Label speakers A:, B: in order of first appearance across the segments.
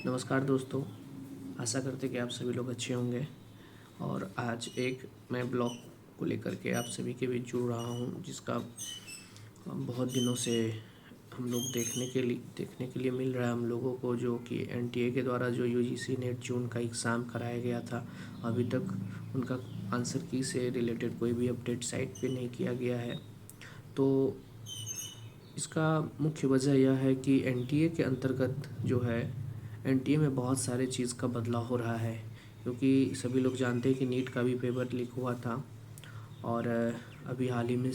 A: नमस्कार दोस्तों, आशा करते कि आप सभी लोग अच्छे होंगे। और आज एक मैं ब्लॉग को लेकर के आप सभी के बीच जुड़ रहा हूं, जिसका बहुत दिनों से हम लोग देखने के लिए मिल रहा है हम लोगों को, जो कि एनटीए के द्वारा जो यूजीसी नेट जून का एग्ज़ाम कराया गया था, अभी तक उनका आंसर की से रिलेटेड कोई भी अपडेट साइट पे नहीं किया गया है। तो इसका मुख्य वजह यह है कि एनटीए के अंतर्गत जो है, एनटीए में बहुत सारे चीज़ का बदलाव हो रहा है, क्योंकि सभी लोग जानते हैं कि नीट का भी पेपर लीक हुआ था। और अभी हाल ही में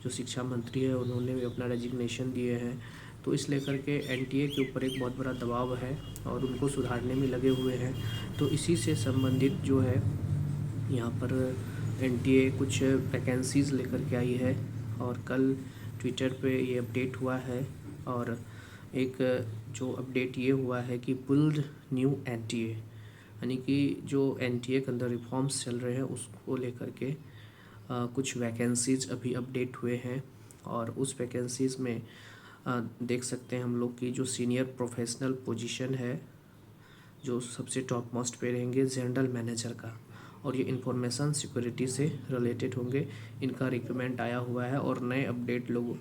A: जो शिक्षा मंत्री है उन्होंने भी अपना रेजिग्नेशन दिए हैं। तो इस लेकर के एनटीए के ऊपर एक बहुत बड़ा दबाव है और उनको सुधारने में लगे हुए हैं। तो इसी से संबंधित जो है, यहाँ पर एनटीए कुछ वैकेंसीज़ लेकर के आई है और कल ट्विटर पे ये अपडेट हुआ है। और एक जो अपडेट ये हुआ है कि बिल्ड न्यू एनटीए, यानी कि जो एनटीए के अंदर रिफॉर्म्स चल रहे हैं उसको लेकर के कुछ वैकेंसीज़ अभी अपडेट हुए हैं। और उस वैकेंसीज़ में देख सकते हैं हम लोग की जो सीनियर प्रोफेशनल पोजीशन है, जो सबसे टॉप मोस्ट पे रहेंगे जनरल मैनेजर का, और ये इंफॉर्मेशन सिक्योरिटी से रिलेटेड होंगे। इनका रिक्रूटमेंट आया हुआ है और नए अपडेट लोगों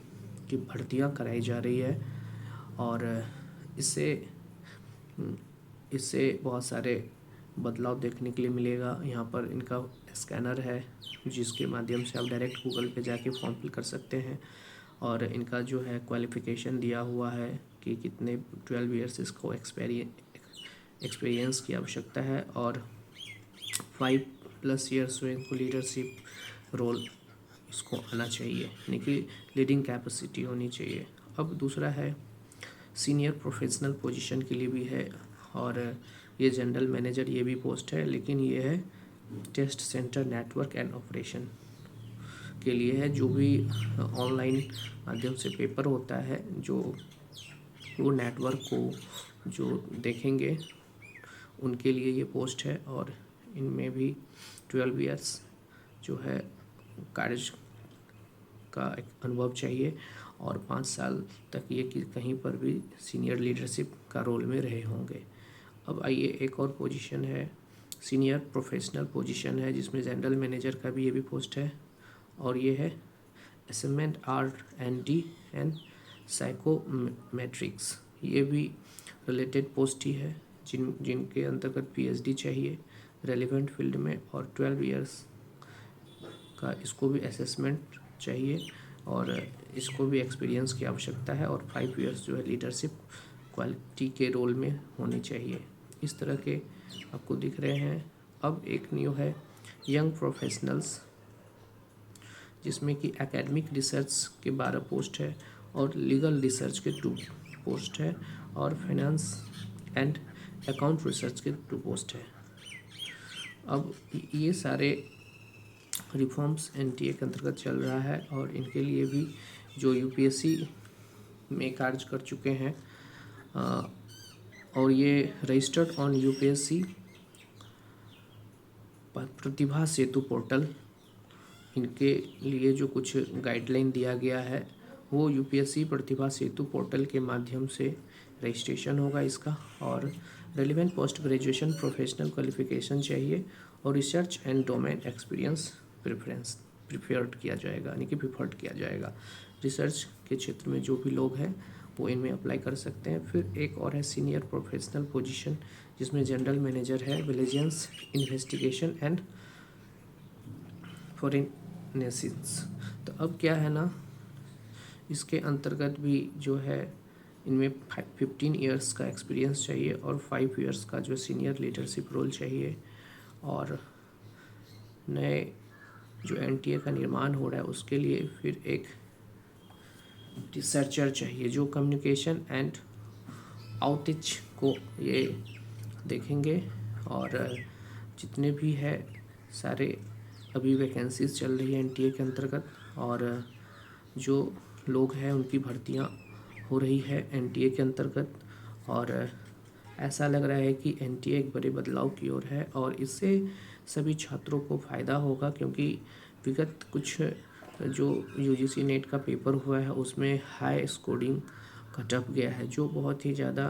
A: की भर्तियां कराई जा रही है। और इससे इससे बहुत सारे बदलाव देखने के लिए मिलेगा। यहाँ पर इनका स्कैनर है, जिसके माध्यम से आप डायरेक्ट गूगल पे जाके फॉर्म फिल कर सकते हैं। और इनका जो है क्वालिफ़िकेशन दिया हुआ है कि कितने 12 ईयर्स इसको एक्सपीरियंस की आवश्यकता है, और 5+ ईयर्स में इनको लीडरशिप रोल इसको आना चाहिए, यानी कि लीडिंग कैपेसिटी होनी चाहिए। अब दूसरा है सीनियर प्रोफेशनल पोजीशन के लिए भी है, और ये जनरल मैनेजर ये भी पोस्ट है, लेकिन ये है test centre network and operation के लिए है। जो भी ऑनलाइन माध्यम से पेपर होता है, जो वो नेटवर्क को जो देखेंगे उनके लिए ये पोस्ट है। और इनमें भी 12 ईयर्स जो है कार्य का एक अनुभव चाहिए, और 5 साल तक ये कि कहीं पर भी सीनियर लीडरशिप का रोल में रहे होंगे। अब आइए, एक और पोजीशन है, सीनियर प्रोफेशनल पोजीशन है, जिसमें जनरल मैनेजर का भी ये भी पोस्ट है। और ये है असेसमेंट R&D एंड साइकोमेट्रिक्स, ये भी रिलेटेड पोस्ट ही है, जिनके अंतर्गत PhD चाहिए रेलिवेंट फील्ड में, और 12 ईयर्स का इसको भी असेसमेंट चाहिए, और इसको भी एक्सपीरियंस की आवश्यकता है, और 5 ईयर्स जो है लीडरशिप क्वालिटी के रोल में होनी चाहिए। इस तरह के आपको दिख रहे हैं। अब एक न्यू है यंग प्रोफेशनल्स, जिसमें कि एकेडमिक रिसर्च के 12 पोस्ट है, और लीगल रिसर्च के 2 पोस्ट है, और फाइनेंस एंड अकाउंट रिसर्च के 2 पोस्ट है। अब ये सारे रिफॉर्म्स एनटीए के अंतर्गत चल रहा है, और इनके लिए भी जो यूपीएससी में कार्य कर चुके हैं, और ये registered on UPSC Pratibha Setu portal, इनके लिए जो कुछ गाइडलाइन दिया गया है, वो यूपीएससी प्रतिभा सेतु पोर्टल के माध्यम से रजिस्ट्रेशन होगा इसका। और relevant post graduation professional qualification चाहिए, और research and domain experience preferred किया जाएगा। रिसर्च के क्षेत्र में जो भी लोग हैं वो इनमें अप्लाई कर सकते हैं। फिर एक और है सीनियर प्रोफेशनल पोजीशन, जिसमें जनरल मैनेजर है विजिलेंस इन्वेस्टिगेशन एंड फॉरेंसिक्स। तो अब क्या है ना, इसके अंतर्गत भी जो है, इनमें 15 ईयर्स का एक्सपीरियंस चाहिए, और 5 ईयर्स का जो सीनियर लीडरशिप रोल चाहिए। और नए जो एनटीए का निर्माण हो रहा है उसके लिए फिर एक रिसर्चर चाहिए, जो कम्युनिकेशन एंड आउटरीच को ये देखेंगे। और जितने भी है सारे अभी वैकेंसीज चल रही है एनटीए के अंतर्गत, और जो लोग हैं उनकी भर्तियां हो रही है एनटीए के अंतर्गत। और ऐसा लग रहा है कि एनटीए एक बड़े बदलाव की ओर है, और इससे सभी छात्रों को फ़ायदा होगा, क्योंकि विगत कुछ जो यूजीसी नेट का पेपर हुआ है उसमें हाई स्कोरिंग कट ऑफ गया है, जो बहुत ही ज़्यादा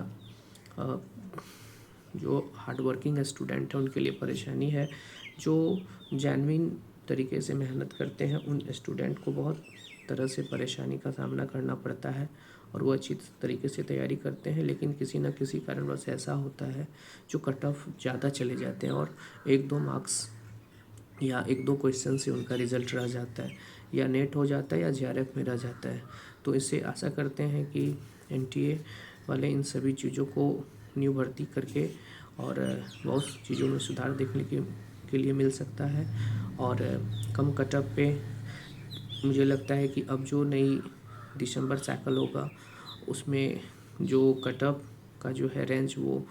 A: जो हार्ड वर्किंग स्टूडेंट हैं उनके लिए परेशानी है। जो जेन्युइन तरीके से मेहनत करते हैं उन स्टूडेंट को बहुत तरह से परेशानी का सामना करना पड़ता है और वो अच्छी तरीके से तैयारी करते हैं, लेकिन किसी न किसी कारणवश ऐसा होता है जो कट ऑफ ज़्यादा चले जाते हैं और 1-2 मार्क्स या 1-2 क्वेश्चन से उनका रिज़ल्ट रह जाता है, या नेट हो जाता है या जेआरएफ में रह जाता है। तो इससे आशा करते हैं कि एनटीए वाले इन सभी चीज़ों को न्यू भर्ती करके और बहुत चीज़ों में सुधार देखने के लिए मिल सकता है। और कम कट ऑफ पे मुझे लगता है कि अब जो नई दिसंबर साइकिल होगा उसमें जो कट ऑफ का जो है रेंज वो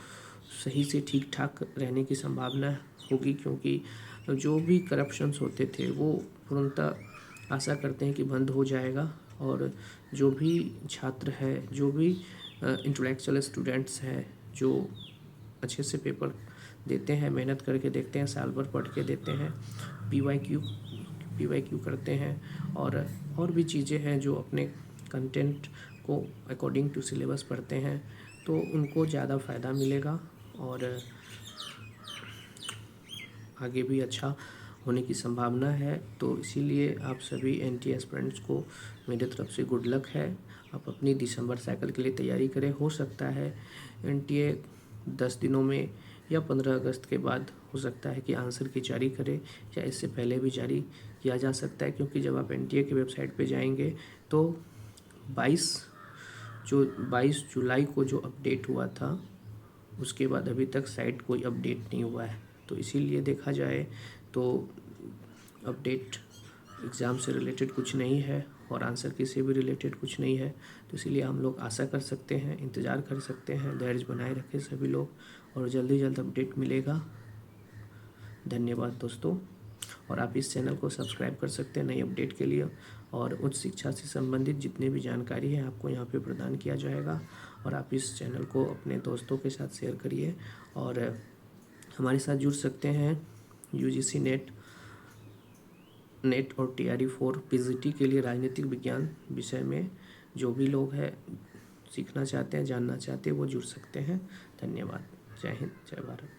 A: सही से ठीक ठाक रहने की संभावना होगी, क्योंकि जो भी करप्शंस होते थे वो पूर्णतः आशा करते हैं कि बंद हो जाएगा। और जो भी छात्र है, जो भी इंटेलेक्चुअल स्टूडेंट्स हैं जो अच्छे से पेपर देते हैं, मेहनत करके देखते हैं, साल भर पढ़ के देते हैं, पीवाईक्यू करते हैं और भी चीज़ें हैं जो अपने कंटेंट को अकॉर्डिंग टू सिलेबस पढ़ते हैं, तो उनको ज़्यादा फ़ायदा मिलेगा और आगे भी अच्छा होने की संभावना है। तो इसीलिए आप सभी एनटीए एस्पिरेंट्स को मेरे तरफ से गुड लक है। आप अपनी दिसंबर साइकिल के लिए तैयारी करें। हो सकता है एनटीए 10 दिनों में या 15 अगस्त के बाद हो सकता है कि आंसर की जारी करे, या इससे पहले भी जारी किया जा सकता है, क्योंकि जब आप एनटीए की वेबसाइट पे जाएंगे तो 22 जुलाई को जो अपडेट हुआ था उसके बाद अभी तक साइट कोई अपडेट नहीं हुआ है। तो इसीलिए देखा जाए तो अपडेट एग्ज़ाम से रिलेटेड कुछ नहीं है और आंसर की से भी रिलेटेड कुछ नहीं है। तो इसीलिए हम लोग आशा कर सकते हैं, इंतज़ार कर सकते हैं, धैर्य बनाए रखें सभी लोग और जल्दी जल्द अपडेट मिलेगा। धन्यवाद दोस्तों। और आप इस चैनल को सब्सक्राइब कर सकते हैं नई अपडेट के लिए, और उच्च शिक्षा से संबंधित जितने भी जानकारी है आपको यहाँ पे प्रदान किया जाएगा। और आप इस चैनल को अपने दोस्तों के साथ शेयर करिए और हमारे साथ जुड़ सकते हैं यूजीसी नेट और TRE-4 पीजीटी के लिए राजनीतिक विज्ञान विषय में जो भी लोग हैं सीखना चाहते हैं, जानना चाहते हैं, वो जुड़ सकते हैं। धन्यवाद। जय हिंद, जय भारत।